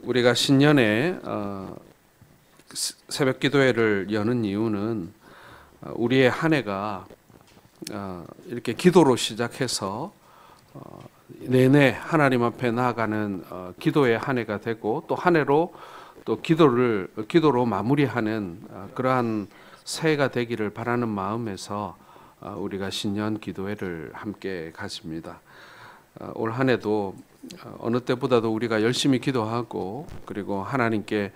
우리가 신년에 새벽 기도회를 여는 이유는 우리의 한 해가 이렇게 기도로 시작해서 내내 하나님 앞에 나아가는 기도의 한 해가 되고 또 한 해로 또 기도로 마무리하는 그러한 새해가 되기를 바라는 마음에서 우리가 신년 기도회를 함께 가집니다. 올 한 해도 어느 때보다도 우리가 열심히 기도하고 그리고 하나님께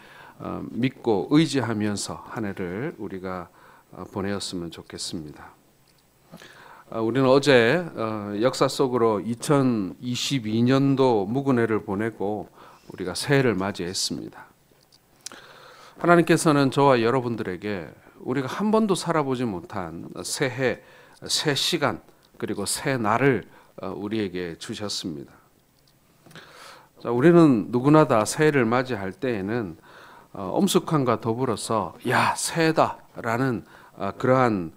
믿고 의지하면서 한 해를 우리가 보내었으면 좋겠습니다. 우리는 어제 역사 속으로 2022년도 묵은해를 보내고 우리가 새해를 맞이했습니다. 하나님께서는 저와 여러분들에게 우리가 한 번도 살아보지 못한 새해, 새 시간 그리고 새 날을 우리에게 주셨습니다. 자, 우리는 누구나 다 새해를 맞이할 때에는 엄숙함과 더불어서 야 새해다라는 그러한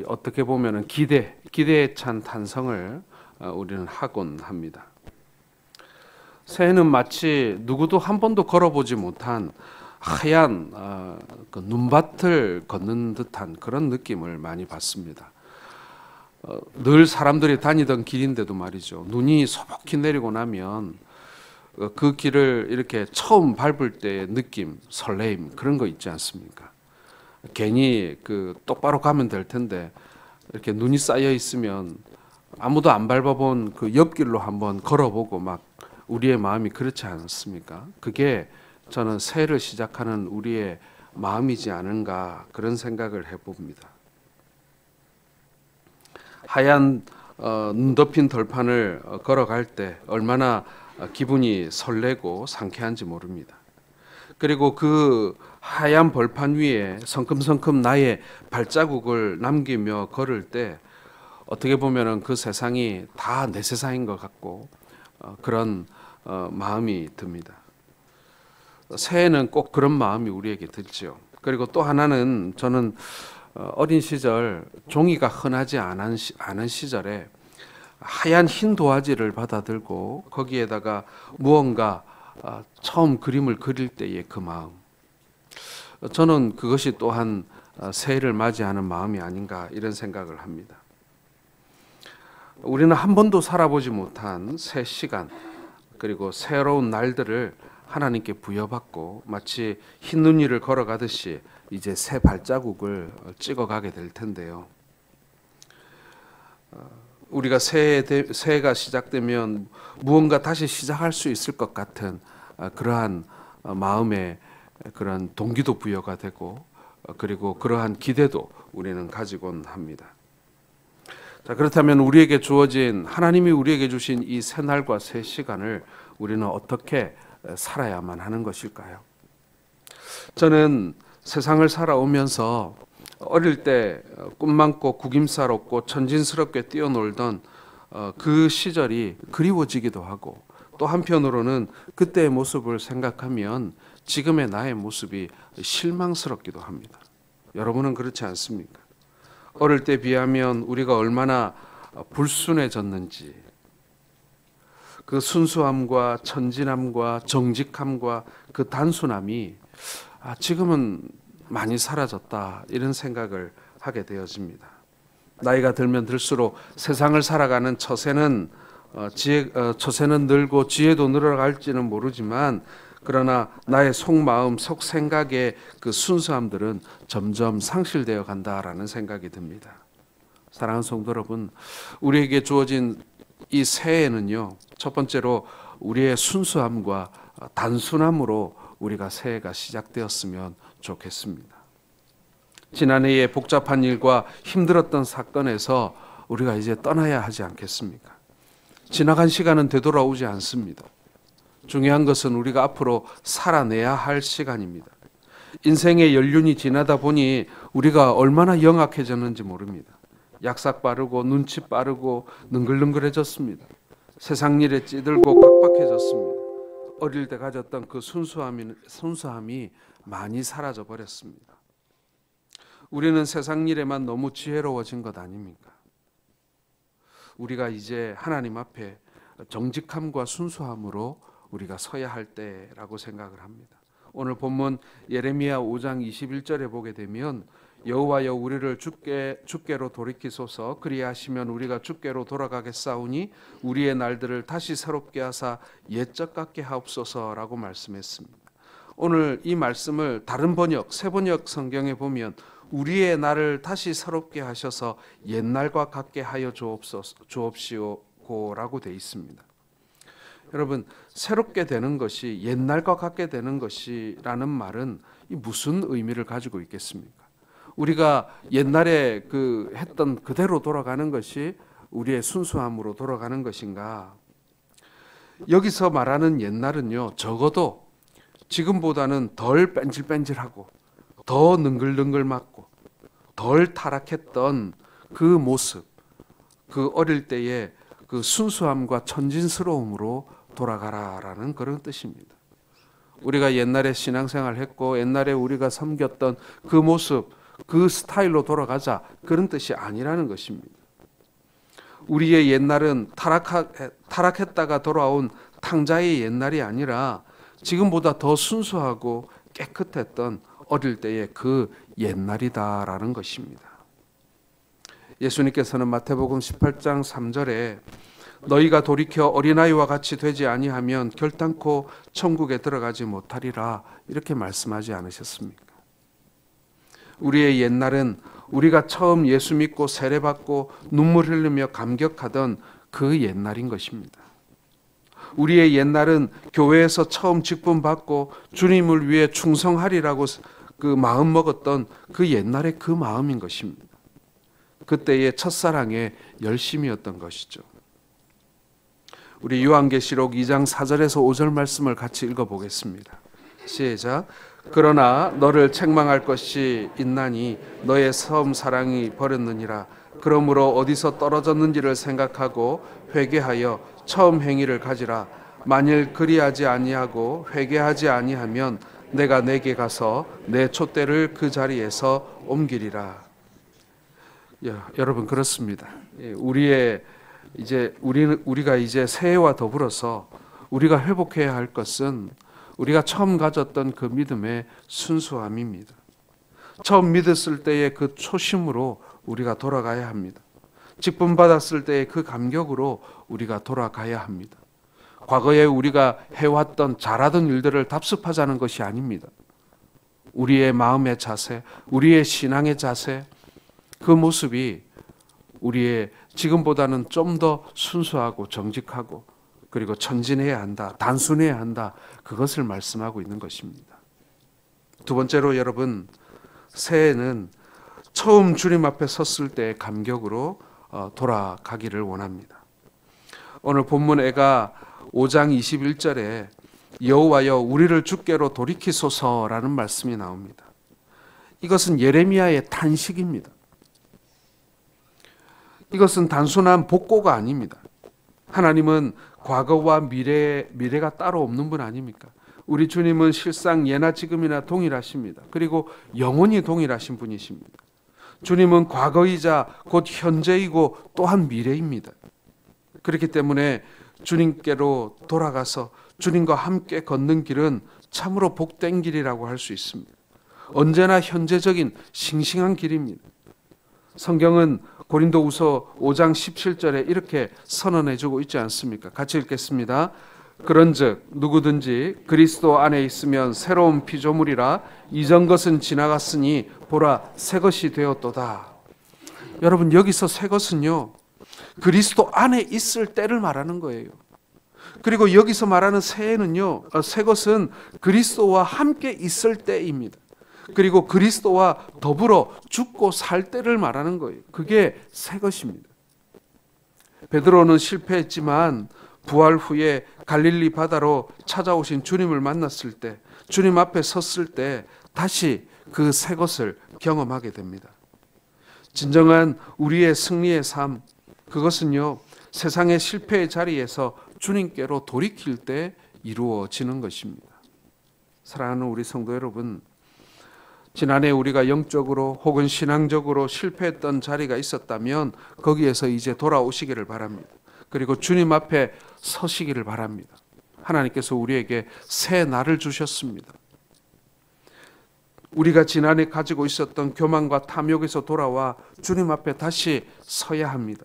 어떻게 보면은 기대에 찬 탄성을 우리는 하곤 합니다. 새해는 마치 누구도 한 번도 걸어보지 못한 하얀 그 눈밭을 걷는 듯한 그런 느낌을 많이 받습니다. 늘 사람들이 다니던 길인데도 말이죠. 눈이 소복히 내리고 나면 그 길을 이렇게 처음 밟을 때의 느낌, 설레임 그런 거 있지 않습니까? 괜히 그 똑바로 가면 될 텐데 이렇게 눈이 쌓여 있으면 아무도 안 밟아본 그 옆길로 한번 걸어보고 막 우리의 마음이 그렇지 않습니까? 그게 저는 새해를 시작하는 우리의 마음이지 않은가 그런 생각을 해봅니다. 하얀 눈 덮인 덜판을 걸어갈 때 얼마나 기분이 설레고 상쾌한지 모릅니다. 그리고 그 하얀 벌판 위에 성큼성큼 나의 발자국을 남기며 걸을 때 어떻게 보면은 그 세상이 다 내 세상인 것 같고 그런 마음이 듭니다. 새해는 꼭 그런 마음이 우리에게 들지요. 그리고 또 하나는 저는 어린 시절 종이가 흔하지 않은 시절에 하얀 흰 도화지를 받아들고 거기에다가 무언가 처음 그림을 그릴 때의 그 마음, 저는 그것이 또한 새해를 맞이하는 마음이 아닌가 이런 생각을 합니다. 우리는 한 번도 살아보지 못한 새 시간 그리고 새로운 날들을 하나님께 부여받고 마치 흰 눈 위를 걸어가듯이 이제 새 발자국을 찍어가게 될 텐데요. 우리가 새해가 시작되면 무언가 다시 시작할 수 있을 것 같은 그러한 마음의 그런 동기도 부여가 되고 그리고 그러한 기대도 우리는 가지곤 합니다. 자, 그렇다면 우리에게 주어진 하나님이 우리에게 주신 이 새 날과 새 시간을 우리는 어떻게 살아야만 하는 것일까요? 저는 세상을 살아오면서 어릴 때 꿈많고 구김살없고 천진스럽게 뛰어놀던 그 시절이 그리워지기도 하고 또 한편으로는 그때의 모습을 생각하면 지금의 나의 모습이 실망스럽기도 합니다. 여러분은 그렇지 않습니까? 어릴 때 비하면 우리가 얼마나 불순해졌는지 그 순수함과 천진함과 정직함과 그 단순함이 지금은 많이 사라졌다 이런 생각을 하게 되어집니다. 나이가 들면 들수록 세상을 살아가는 처세는 늘고 지혜도 늘어갈지는 모르지만 그러나 나의 속마음, 속생각의 그 순수함들은 점점 상실되어 간다라는 생각이 듭니다. 사랑하는 성도 여러분, 우리에게 주어진 이 새해는요, 첫 번째로 우리의 순수함과 단순함으로 우리가 새해가 시작되었으면 좋겠습니다. 지난해의 복잡한 일과 힘들었던 사건에서 우리가 이제 떠나야 하지 않겠습니까? 지나간 시간은 되돌아오지 않습니다. 중요한 것은 우리가 앞으로 살아내야 할 시간입니다. 인생의 연륜이 지나다 보니 우리가 얼마나 영악해졌는지 모릅니다. 약삭 빠르고 눈치 빠르고 능글능글해졌습니다. 세상 일에 찌들고 팍팍해졌습니다. 어릴 때 가졌던 그 순수함이 많이 사라져 버렸습니다. 우리는 세상 일에만 너무 지혜로워진 것 아닙니까? 우리가 이제 하나님 앞에 정직함과 순수함으로 우리가 서야 할 때라고 생각을 합니다. 오늘 본문 예레미야 5장 21절에 보게 되면 여호와여 우리를 주께로 돌이키소서 그리하시면 우리가 주께로 돌아가겠사오니 우리의 날들을 다시 새롭게 하사 옛적 같게 하옵소서라고 말씀했습니다. 오늘 이 말씀을 다른 번역, 새 번역 성경에 보면 우리의 날을 다시 새롭게 하셔서 옛날과 같게 하여 주옵시오라고 되어 있습니다. 여러분, 새롭게 되는 것이 옛날과 같게 되는 것이라는 말은 무슨 의미를 가지고 있겠습니까? 우리가 옛날에 했던 그대로 돌아가는 것이 우리의 순수함으로 돌아가는 것인가? 여기서 말하는 옛날은요, 적어도 지금보다는 덜 뺀질뺀질하고 더 능글능글 맞고 덜 타락했던 그 모습, 그 어릴 때의 그 순수함과 천진스러움으로 돌아가라라는 그런 뜻입니다. 우리가 옛날에 신앙생활 했고 옛날에 우리가 섬겼던 그 모습, 그 스타일로 돌아가자, 그런 뜻이 아니라는 것입니다. 우리의 옛날은 타락했다가 돌아온 탕자의 옛날이 아니라 지금보다 더 순수하고 깨끗했던 어릴 때의 그 옛날이다라는 것입니다. 예수님께서는 마태복음 18장 3절에 너희가 돌이켜 어린아이와 같이 되지 아니하면 결단코 천국에 들어가지 못하리라 이렇게 말씀하지 않으셨습니까? 우리의 옛날은 우리가 처음 예수 믿고 세례받고 눈물 흘리며 감격하던 그 옛날인 것입니다. 우리의 옛날은 교회에서 처음 직분 받고 주님을 위해 충성하리라고 그 마음 먹었던 그 옛날의 그 마음인 것입니다. 그때의 첫사랑의 열심이었던 것이죠. 우리 요한계시록 2장 4절에서 5절 말씀을 같이 읽어보겠습니다. 시작. 그러나 너를 책망할 것이 있나니 너의 처음 사랑이 버렸느니라. 그러므로 어디서 떨어졌는지를 생각하고 회개하여 처음 행위를 가지라. 만일 그리하지 아니하고 회개하지 아니하면 내가 내게 가서 내 촛대를 그 자리에서 옮기리라. 여러분, 그렇습니다. 우리가 이제 새해와 더불어서 우리가 회복해야 할 것은 우리가 처음 가졌던 그 믿음의 순수함입니다. 처음 믿었을 때의 그 초심으로 우리가 돌아가야 합니다. 직분 받았을 때의 그 감격으로 우리가 돌아가야 합니다. 과거에 우리가 해왔던 잘하던 일들을 답습하자는 것이 아닙니다. 우리의 마음의 자세, 우리의 신앙의 자세, 그 모습이 우리의 지금보다는 좀 더 순수하고 정직하고 그리고 천진해야 한다, 단순해야 한다, 그것을 말씀하고 있는 것입니다. 두 번째로 여러분, 새해는 처음 주님 앞에 섰을 때의 감격으로 돌아가기를 원합니다. 오늘 본문에가 5장 21절에 여호와여 우리를 주께로 돌이키소서라는 말씀이 나옵니다. 이것은 예레미야의 탄식입니다. 이것은 단순한 복고가 아닙니다. 하나님은 과거와 미래가 따로 없는 분 아닙니까? 우리 주님은 실상 예나 지금이나 동일하십니다. 그리고 영원히 동일하신 분이십니다. 주님은 과거이자 곧 현재이고 또한 미래입니다. 그렇기 때문에 주님께로 돌아가서 주님과 함께 걷는 길은 참으로 복된 길이라고 할 수 있습니다. 언제나 현재적인 싱싱한 길입니다. 성경은 고린도후서 5장 17절에 이렇게 선언해주고 있지 않습니까? 같이 읽겠습니다. 그런즉 누구든지 그리스도 안에 있으면 새로운 피조물이라 이전 것은 지나갔으니 보라 새 것이 되었도다. 여러분, 여기서 새 것은요, 그리스도 안에 있을 때를 말하는 거예요. 그리고 여기서 말하는 새해는요, 새 것은 그리스도와 함께 있을 때입니다. 그리고 그리스도와 더불어 죽고 살 때를 말하는 거예요. 그게 새 것입니다. 베드로는 실패했지만 부활 후에 갈릴리 바다로 찾아오신 주님을 만났을 때, 주님 앞에 섰을 때 다시 그 새 것을 경험하게 됩니다. 진정한 우리의 승리의 삶, 그것은요, 세상의 실패의 자리에서 주님께로 돌이킬 때 이루어지는 것입니다. 사랑하는 우리 성도 여러분, 지난해 우리가 영적으로 혹은 신앙적으로 실패했던 자리가 있었다면 거기에서 이제 돌아오시기를 바랍니다. 그리고 주님 앞에 서시기를 바랍니다. 하나님께서 우리에게 새 날을 주셨습니다. 우리가 지난해 가지고 있었던 교만과 탐욕에서 돌아와 주님 앞에 다시 서야 합니다.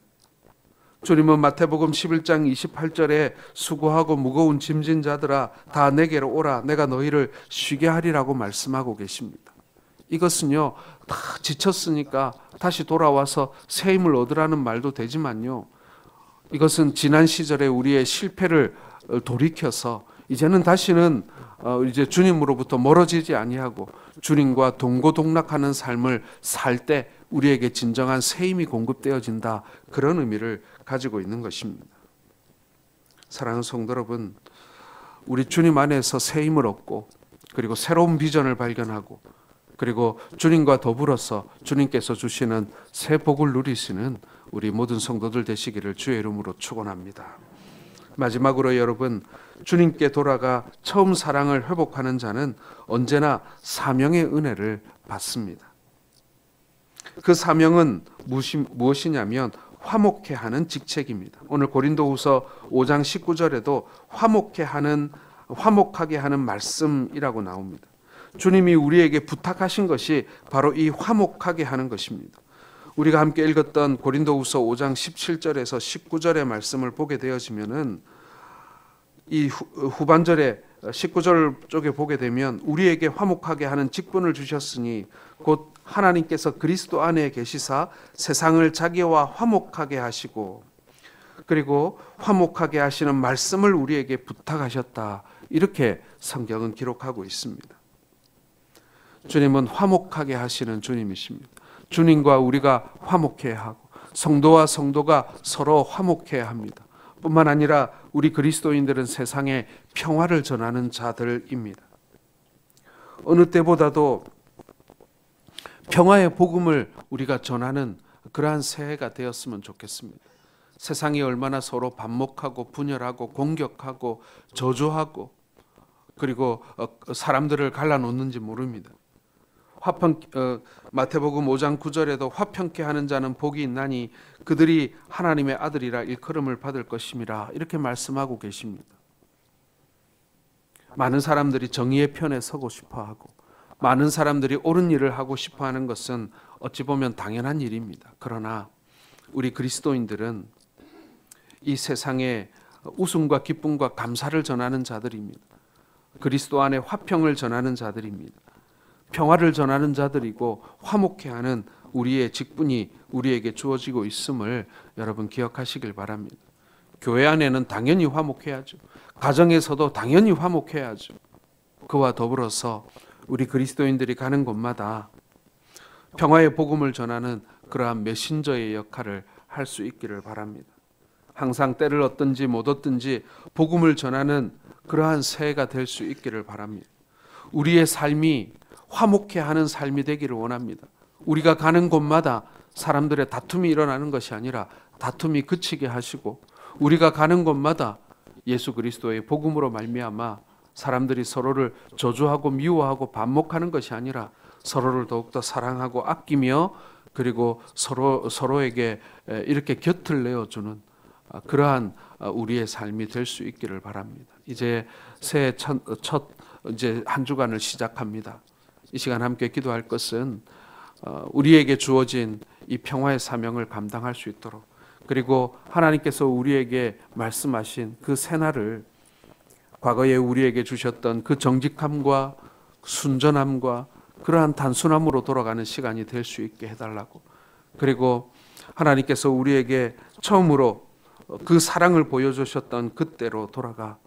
주님은 마태복음 11장 28절에 수고하고 무거운 짐진 자들아 다 내게로 오라 내가 너희를 쉬게 하리라고 말씀하고 계십니다. 이것은요 다 지쳤으니까 다시 돌아와서 새 힘을 얻으라는 말도 되지만요, 이것은 지난 시절에 우리의 실패를 돌이켜서 이제는 다시는 이제 주님으로부터 멀어지지 아니하고 주님과 동고동락하는 삶을 살 때 우리에게 진정한 새 힘이 공급되어진다, 그런 의미를 가지고 있는 것입니다. 사랑하는 성도 여러분, 우리 주님 안에서 새 힘을 얻고 그리고 새로운 비전을 발견하고 그리고 주님과 더불어서 주님께서 주시는 새 복을 누리시는 우리 모든 성도들 되시기를 주의 이름으로 축원합니다. 마지막으로 여러분, 주님께 돌아가 처음 사랑을 회복하는 자는 언제나 사명의 은혜를 받습니다. 그 사명은 무엇이냐면 화목해 하는 직책입니다. 오늘 고린도후서 5장 19절에도 화목하게 하는 말씀이라고 나옵니다. 주님이 우리에게 부탁하신 것이 바로 이 화목하게 하는 것입니다. 우리가 함께 읽었던 고린도후서 5장 17절에서 19절의 말씀을 보게 되어지면은 이 후반절에 19절 쪽에 보게 되면 우리에게 화목하게 하는 직분을 주셨으니 곧 하나님께서 그리스도 안에 계시사 세상을 자기와 화목하게 하시고 그리고 화목하게 하시는 말씀을 우리에게 부탁하셨다, 이렇게 성경은 기록하고 있습니다. 주님은 화목하게 하시는 주님이십니다. 주님과 우리가 화목해야 하고 성도와 성도가 서로 화목해야 합니다. 뿐만 아니라 우리 그리스도인들은 세상에 평화를 전하는 자들입니다. 어느 때보다도 평화의 복음을 우리가 전하는 그러한 새해가 되었으면 좋겠습니다. 세상이 얼마나 서로 반목하고 분열하고 공격하고 저주하고 그리고 사람들을 갈라놓는지 모릅니다. 마태복음 5장 9절에도 화평케 하는 자는 복이 있나니 그들이 하나님의 아들이라 일컬음을 받을 것임이라, 이렇게 말씀하고 계십니다. 많은 사람들이 정의의 편에 서고 싶어하고 많은 사람들이 옳은 일을 하고 싶어하는 것은 어찌 보면 당연한 일입니다. 그러나 우리 그리스도인들은 이 세상에 웃음과 기쁨과 감사를 전하는 자들입니다. 그리스도 안에 화평을 전하는 자들입니다. 평화를 전하는 자들이고 화목해 하는 우리의 직분이 우리에게 주어지고 있음을 여러분 기억하시길 바랍니다. 교회 안에는 당연히 화목해야죠. 가정에서도 당연히 화목해야죠. 그와 더불어서 우리 그리스도인들이 가는 곳마다 평화의 복음을 전하는 그러한 메신저의 역할을 할 수 있기를 바랍니다. 항상 때를 얻든지 못 얻든지 복음을 전하는 그러한 새해가 될 수 있기를 바랍니다. 우리의 삶이 화목해 하는 삶이 되기를 원합니다. 우리가 가는 곳마다 사람들의 다툼이 일어나는 것이 아니라 다툼이 그치게 하시고 우리가 가는 곳마다 예수 그리스도의 복음으로 말미암아 사람들이 서로를 저주하고 미워하고 반목하는 것이 아니라 서로를 더욱더 사랑하고 아끼며 그리고 서로에게 이렇게 곁을 내어주는 그러한 우리의 삶이 될 수 있기를 바랍니다. 이제 새해 첫 이제 한 주간을 시작합니다. 이 시간 함께 기도할 것은 우리에게 주어진 이 평화의 사명을 감당할 수 있도록, 그리고 하나님께서 우리에게 말씀하신 그 새날을 과거에 우리에게 주셨던 그 정직함과 순전함과 그러한 단순함으로 돌아가는 시간이 될 수 있게 해달라고, 그리고 하나님께서 우리에게 처음으로 그 사랑을 보여주셨던 그때로 돌아가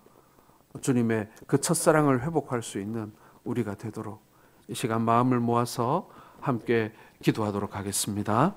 주님의 그 첫사랑을 회복할 수 있는 우리가 되도록 이 시간 마음을 모아서 함께 기도하도록 하겠습니다.